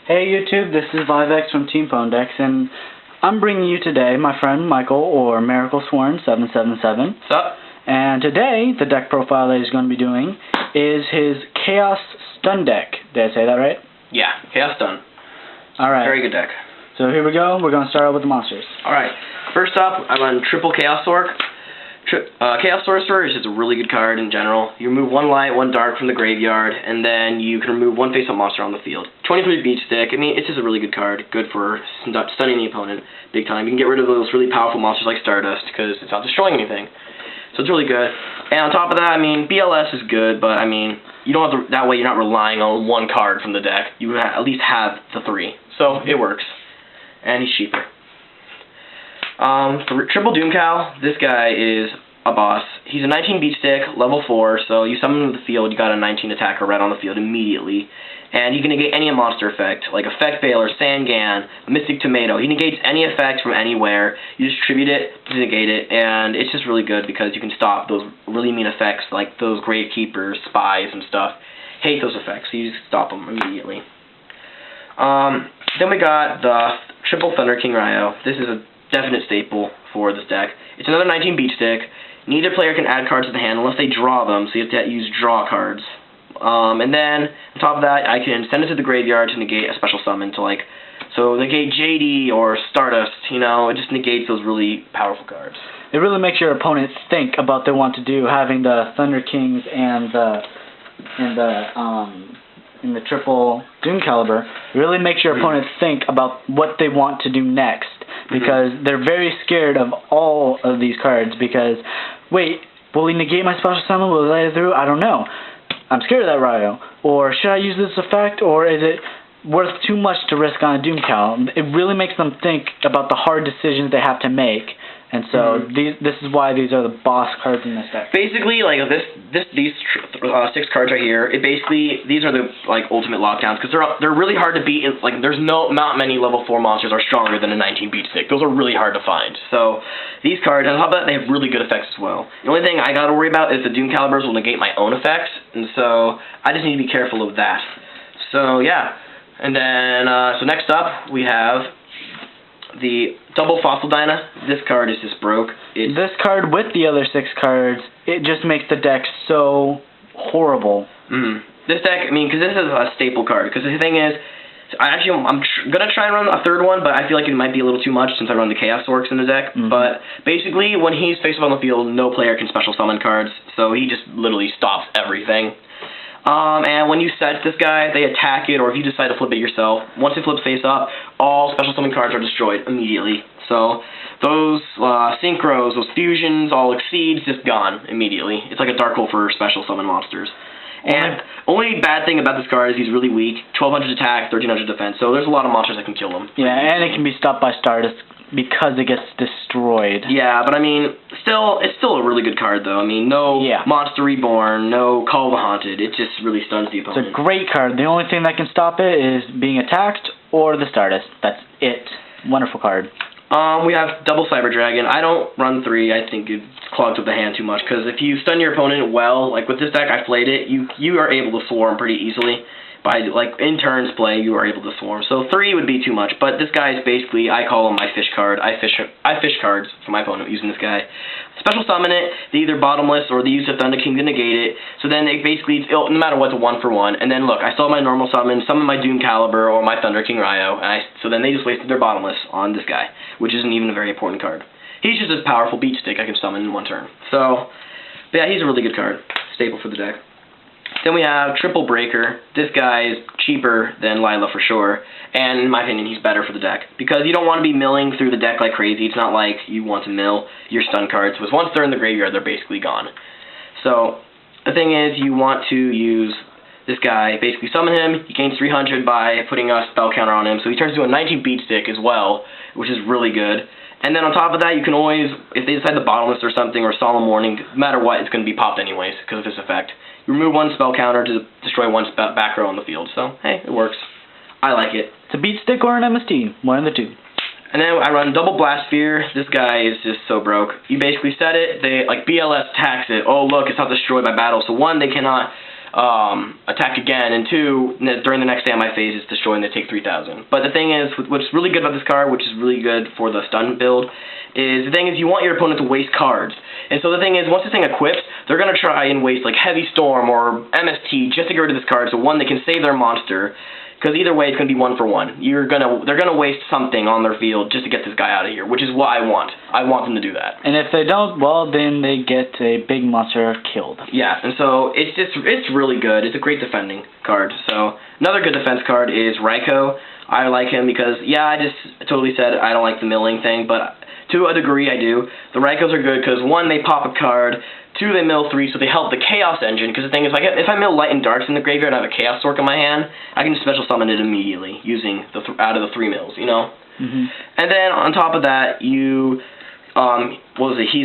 Hey YouTube, this is Teampwndecks from Teampwndecks, and I'm bringing you today my friend Michael, or Miracle Sworn 777. What's up? And today, the deck profile that he's going to be doing is his Chaos Stun deck. Did I say that right? Yeah, Chaos Stun. Alright. Very good deck. So here we go, we're going to start out with the monsters. Alright, first up, I run triple Chaos Orc. Chaos Sorcerer is just a really good card in general. You remove one light, one dark from the graveyard, and then you can remove one face-up monster on the field. 23 beat stick. I mean, it's just a really good card. Good for stunning the opponent big time. You can get rid of those really powerful monsters like Stardust because it's not destroying anything. So it's really good. And on top of that, I mean, BLS is good, but I mean, you don't have to, that way you're not relying on one card from the deck. You at least have the three. So it works. And he's cheaper. Triple Doomcal, this guy is a boss. He's a 19 beat stick, level 4, so you summon him to the field, you got a 19 attacker right on the field immediately. And you can negate any monster effect, like Effect Bailer, Sangan, Mystic Tomato. He negates any effect from anywhere. You just tribute it to negate it, and it's just really good because you can stop those really mean effects like those Gravekeepers, Spies, and stuff. Hate those effects, so you just stop them immediately. Then we got the Triple Thunder King Ryo. This is a definite staple for this deck. It's another 19 beat stick. Neither player can add cards to the hand unless they draw them, so you have to use draw cards. And then, on top of that, I can send it to the graveyard to negate a special summon to, like, so negate JD or Stardust, you know, it just negates those really powerful cards. It really makes your opponent think about what they want to do, having the Thunder Kings and the triple Doom Caliber. It really makes your opponent think about what they want to do next, because they're very scared of all of these cards, because, wait, will he negate my special summon? Will he let it through? I don't know. I'm scared of that Ryo. Or should I use this effect, or is it worth too much to risk on a Doom Cal? It really makes them think about the hard decisions they have to make. And so this is why these are the boss cards in this deck. Basically, like these 6 cards right here, these are the like ultimate lockdowns because they're really hard to beat. Like there's not many level 4 monsters are stronger than a 19 beat stick. Those are really hard to find. So these cards, on top of that, they have really good effects as well. The only thing I gotta worry about is the Doom Calibers will negate my own effects, and so I just need to be careful of that. So yeah, and then so next up we have the double Fossil Dyna. This card is just broke. This card with the other 6 cards, it just makes the deck so horrible. This deck, I mean, because this is a staple card. Because the thing is, I'm gonna try and run a third one, but I feel like it might be a little too much since I run the Chaos Orcs in the deck. But basically, when he's face-up on the field, no player can special summon cards, so he just literally stops everything. And when you set this guy, they attack it, or if you decide to flip it yourself, once it flips face up, all special summon cards are destroyed immediately. So those synchros, those fusions, all exceeds, just gone immediately. It's like a dark hole for special summon monsters. And only bad thing about this card is he's really weak. 1200 attack, 1300 defense, so there's a lot of monsters that can kill him. Yeah, and it can be stopped by Stardust because it gets destroyed. Yeah, but I mean, it's still a really good card, though. I mean, no Monster Reborn, no Call the Haunted. It just really stuns the opponent. It's a great card. The only thing that can stop it is being attacked or the Stardust. That's it. Wonderful card. We have double Cyber Dragon. I don't run 3. I think it clogs up the hand too much, because if you stun your opponent well, like with this deck, I played it, you are able to swarm pretty easily. By, like, in turns play, you are able to swarm. So 3 would be too much, but this guy is basically, I call him my fish card. I fish cards for my opponent using this guy. Special summon it, they either bottomless or they use the Thunder King to negate it. So then it basically, no matter what, it's a 1-for-1. And then look, I still have my normal summon my Doom Caliber or my Thunder King Ryo, and so then they just wasted their bottomless on this guy, which isn't even a very important card. He's just a powerful beat stick I can summon in 1 turn. So, but yeah, he's a really good card. Staple for the deck. Then we have Triple Breaker. This guy is cheaper than Lila for sure, and in my opinion, he's better for the deck. Because you don't want to be milling through the deck like crazy. It's not like you want to mill your stun cards, because once they're in the graveyard, they're basically gone. So, the thing is, you want to use this guy, basically summon him, he gains 300 by putting a spell counter on him, so he turns into a 19 beat stick as well, which is really good. And then on top of that, you can always, if they decide the Bottomless or something, or Solemn Warning, no matter what, it's going to be popped anyways, because of this effect. You remove 1 spell counter to destroy 1 back row on the field, so, hey, it works. I like it. It's a beat stick or an MST, one of the two. And then I run double Blast Sphere. This guy is just so broke. You basically set it, like BLS attacks it. Oh look, it's not destroyed by battle. So 1, they cannot attack again, and 2, during the next standby phase, it's destroying, they take 3,000. But the thing is, what's really good about this card, which is really good for the stun build, is the thing is you want your opponent to waste cards. And so the thing is, once this thing equips, they're going to try and waste like Heavy Storm or MST just to get rid of this card, so one, they can save their monster. Because either way, it's going to be 1 for 1. They're going to waste something on their field just to get this guy out of here, which is what I want. I want them to do that. And if they don't, well, then they get a big monster killed. Yeah, and so it's really good. It's a great defending card. So another good defense card is Raikou. I like him because, yeah, I just totally said I don't like the milling thing, but to a degree I do. The Raikous are good because, 1, they pop a card. 2, they mill 3, so they help the Chaos Engine, because the thing is, if I mill Light and Darks in the graveyard and I have a Chaos Stork in my hand, I can just special summon it immediately, using out of the 3 mills, you know? Mm-hmm. And then, on top of that, he's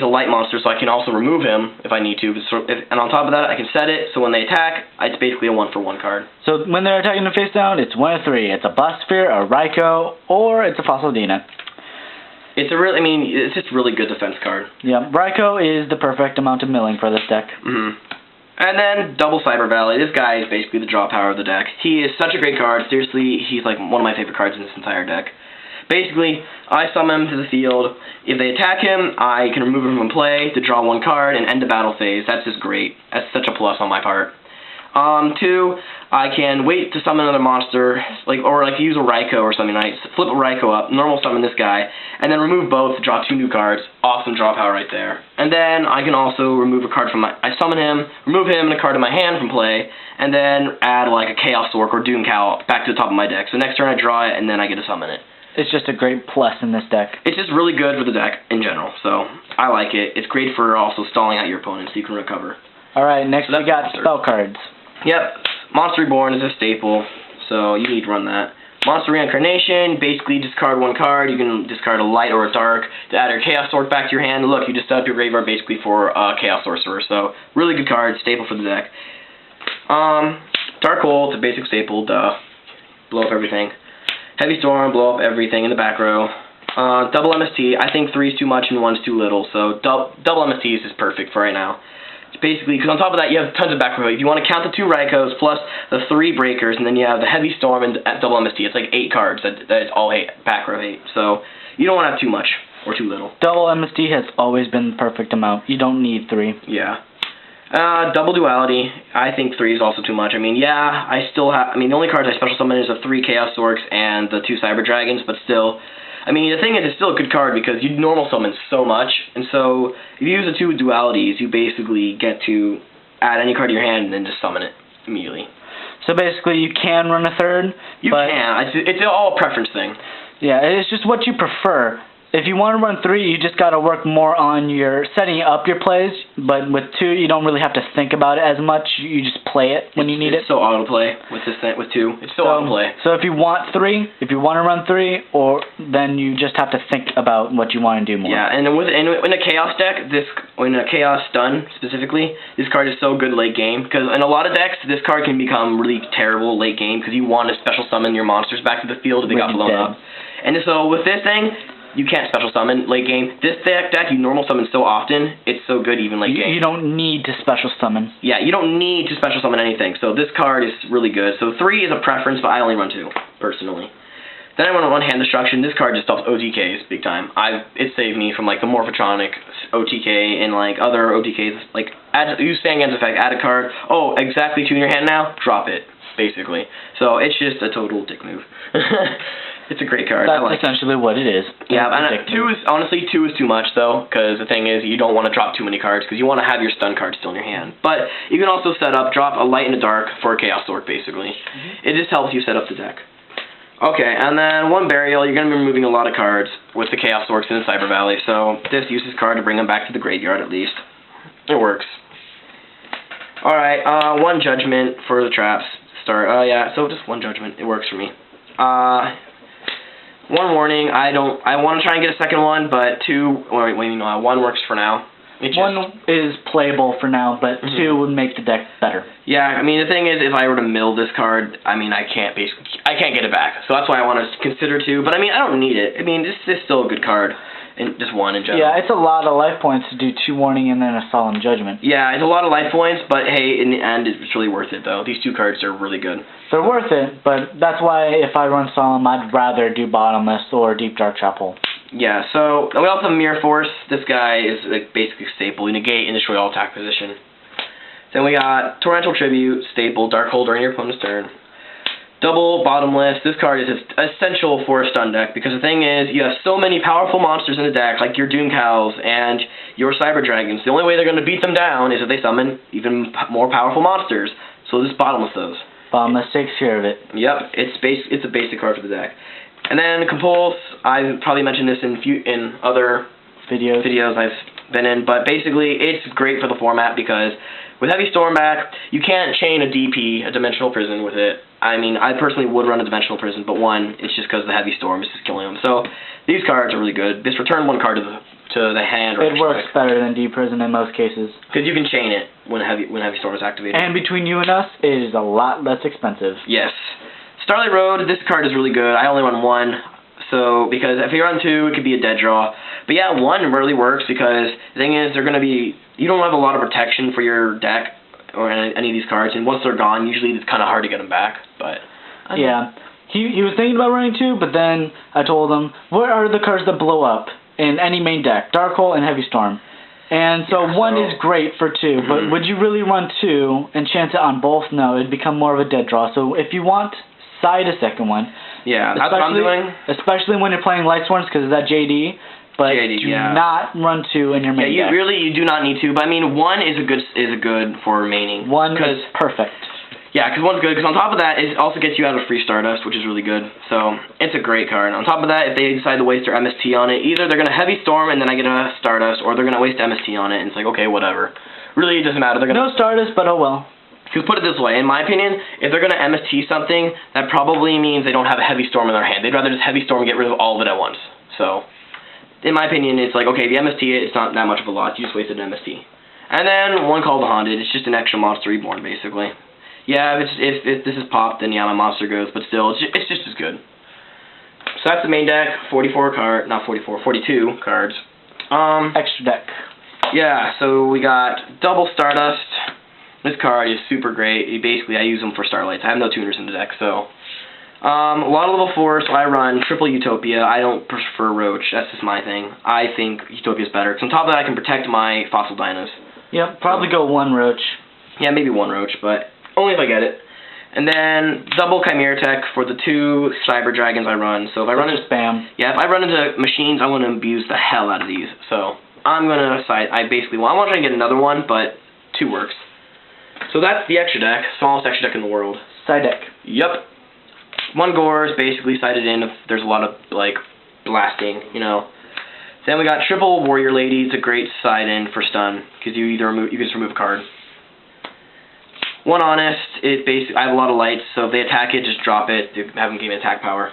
a light monster, so I can also remove him if I need to, and on top of that, I can set it, so when they attack, it's basically a 1 for 1 card. So when they're attacking the face down, it's 1 of 3. It's a Busphere, a Raikou, or it's a Fossilidina. It's just a really good defense card. Yeah, Raikou is the perfect amount of milling for this deck. Mm-hmm. And then, Double Cyber Valley. This guy is basically the draw power of the deck. He is such a great card. Seriously, he's like one of my favorite cards in this entire deck. Basically, I summon him to the field. If they attack him, I can remove him from play to draw 1 card and end the battle phase. That's just great. That's such a plus on my part. 2, I can wait to summon another monster, or use a Raikou or something. I flip a Raikou up, normal summon this guy, and then remove both to draw 2 new cards. Awesome draw power right there. And then I can also remove a card from I summon him, remove him and a card in my hand from play, and then add like a Chaos Stork or Doom Cow back to the top of my deck. So next turn I draw it, and then I get to summon it. It's just a great plus in this deck. It's just really good for the deck in general, so I like it. It's great for also stalling out your opponent so you can recover. Alright, next we got spell cards. Yep, Monster Reborn is a staple, so you need to run that. Monster Reincarnation, basically discard 1 card. You can discard a light or a dark to add your Chaos Sword back to your hand. Look, you just set up your graveyard basically for Chaos Sorcerer, so really good card, staple for the deck. Dark Hole, it's a basic staple, duh. Blow up everything. Heavy Storm, blow up everything in the back row. Double MST, I think 3 is too much and 1 is too little, so double MST is perfect for right now. Basically, because on top of that, you have tons of back row. If you want to count the 2 Raikous plus the 3 Breakers, and then you have the Heavy Storm and double MST, it's like 8 cards that is all back row 8. So you don't want to have too much or too little. Double MST has always been the perfect amount. You don't need 3. Yeah. Double Duality, I think 3 is also too much. The only cards I special summon is the 3 Chaos Storks and the 2 Cyber Dragons, but still. The thing is, it's still a good card because you normal summon so much, and so if you use the 2 dualities, you basically get to add any card to your hand and then just summon it immediately. So basically, you can run a 3rd. You can. It's all a preference thing. Yeah, it's just what you prefer. If you want to run 3, you just got to work more on your setting up your plays, but with 2, you don't really have to think about it as much. You just play it when you need it. It's so autoplay with 2. It's so autoplay. So if you want 3, if you want to run 3, then you just have to think about what you want to do more. Yeah, and in a Chaos deck, in a Chaos Stun specifically, this card is so good late game, because in a lot of decks, this card can become really terrible late game, because you want to special summon your monsters back to the field if they got blown up. And so with this thing, you can't special summon late game. This deck you normal summon so often, it's so good even late game. You don't need to special summon. Yeah, you don't need to special summon anything. So this card is really good. So 3 is a preference, but I only run 2, personally. Then I want to run Hand Destruction. This card just stops OTKs big time. It saved me from like the Morphotronic OTK and like other OTKs. Like use Fangham's effect, add a card. Oh, exactly 2 in your hand now. Drop it, basically. So it's just a total dick move. It's a great card. That's essentially what it is. Yeah, and 2 is too much though, because the thing is you don't want to drop too many cards because you want to have your stun card still in your hand. But you can also drop a light and a dark for a Chaos Stork basically. It just helps you set up the deck. Okay, and then 1 Burial, you're going to be removing a lot of cards with the Chaos Storks in the Cyber Valley, so this uses card to bring them back to the graveyard at least. It works. Alright, 1 Judgment for the traps. So just 1 Judgment. It works for me. 1 Warning. I want to try and get a second one, but 1 works for now. One is playable for now, but 2 would make the deck better. Yeah, I mean, the thing is, if I were to mill this card, I mean, I can't get it back. So that's why I want to consider 2. But I mean, I don't need it. I mean, this is still a good card, and just 1 in general. Yeah, it's a lot of life points to do 2 warning and then a solemn judgment. Yeah, it's a lot of life points, but hey, in the end, it's really worth it though. These 2 cards are really good. They're worth it, but that's why if I run solemn, I'd rather do bottomless or deep dark chapel. Yeah, so we also have Mirror Force. This guy is like basically staple. You negate and destroy all attack position. Then we got Torrential Tribute, staple, Dark Hole during your opponent's turn. Double bottomless. This card is essential for a stun deck because the thing is, you have so many powerful monsters in the deck, like your Doom Cows and your Cyber Dragons. The only way they're going to beat them down is if they summon even more powerful monsters. So just bottomless those. Bottomless takes care of it. Yep, it's a basic card for the deck. And then Compulse, I've probably mentioned this in other videos I've been in, but basically it's great for the format because with Heavy Storm back, you can't chain a DP, a Dimensional Prison, with it. I mean, I personally would run a Dimensional Prison, but 1, it's just because the Heavy Storm is just killing them. So these cards are really good. This return 1 card to the hand. It works better than Deep Prison in most cases. Because you can chain it when Heavy Storm is activated. And between you and us, it is a lot less expensive. Yes. Starlight Road, this card is really good. I only run 1, so because if you run 2, it could be a dead draw. But yeah, 1 really works because the thing is, you don't have a lot of protection for your deck or any of these cards, and once they're gone, usually it's kind of hard to get them back. But yeah, he was thinking about running 2, but then I told him, what are the cards that blow up in any main deck? Dark Hole and Heavy Storm. And so 1 is great for 2, but would you really run 2 and chance it on both? No, it'd become more of a dead draw. So if you want, side a second one. Yeah, that's what I'm doing. Especially when you're playing Lightsworns because of that JD. But do not run 2 in your main deck. You do not need to. But I mean, 1 is a good for remaining. 1 is perfect. Yeah, because 1's good. Because on top of that, it also gets you out of free Stardust, which is really good. So it's a great card. On top of that, if they decide to waste their MST on it, either they're gonna Heavy Storm and then I get a Stardust, or they're gonna waste MST on it. And it's like, okay, whatever. Really, it doesn't matter. They're gonna no Stardust, but oh well. Because put it this way, in my opinion, if they're going to MST something, that probably means they don't have a Heavy Storm in their hand. They'd rather just Heavy Storm and get rid of all of it at once. So, in my opinion, it's like, okay, if you MST it, it's not that much of a loss. You just wasted an MST. And then, 1 called the Haunted. It's just an extra monster reborn, basically. Yeah, if this is popped, then yeah, my monster goes. But still, it's just as good. So that's the main deck. 42 cards. Extra deck. Yeah, so we got Double Stardust. This card is super great. I use them for Starlights. I have no tuners in the deck, so. A lot of level 4, so I run triple Utopia. I don't prefer Roach. That's just my thing. I think Utopia is better. Because on top of that, I can protect my Fossil Dinos. Yep, probably go 1 Roach. Yeah, maybe 1 Roach, but only if I get it. And then double Chimera Tech for the 2 Cyber Dragons I run. So if I run into spam. Yeah, if I run into machines, I want to abuse the hell out of these. So I'm gonna decide. I want to try and get another one, but 2 works. So that's the extra deck, smallest extra deck in the world. Side deck. Yep. 1 Gore is basically sided in if there's a lot of, like, blasting, you know. Then we got triple Warrior Lady. It's a great side in for stun, because you can just remove a card. 1 Honest, I have a lot of lights, so if they attack it, just drop it, have them gain attack power.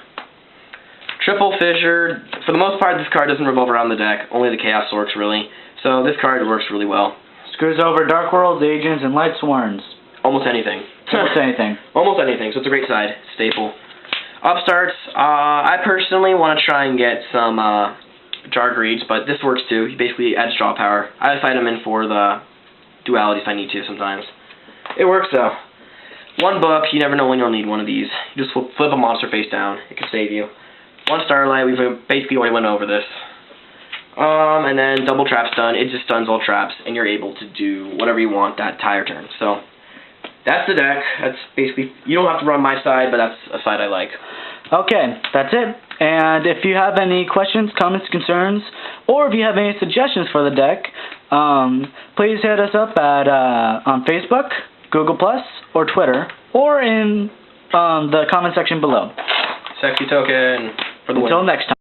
Triple Fissure, for the most part, this card doesn't revolve around the deck, only the Chaos Orcs, really. So this card works really well. Screws over Dark Worlds, Agents, and Lightsworns. Almost anything. Almost anything. Almost anything, so it's a great side. Staple. Upstarts, I personally want to try and get some Jargreeds, but this works too. He basically adds draw power. I just side him in for the duality if I need to sometimes. It works though. 1 book, you never know when you'll need one of these. You just flip a monster face down. It can save you. 1 Starlight, we've basically already went over this. And then double trap stun, it just stuns all traps, and you're able to do whatever you want that entire turn. So, that's the deck. That's basically, you don't have to run my side, but that's a side I like. Okay, that's it. And if you have any questions, comments, concerns, or if you have any suggestions for the deck, please hit us up at on Facebook, Google+, or Twitter, or in the comment section below. Sexy token for the win. Until next time.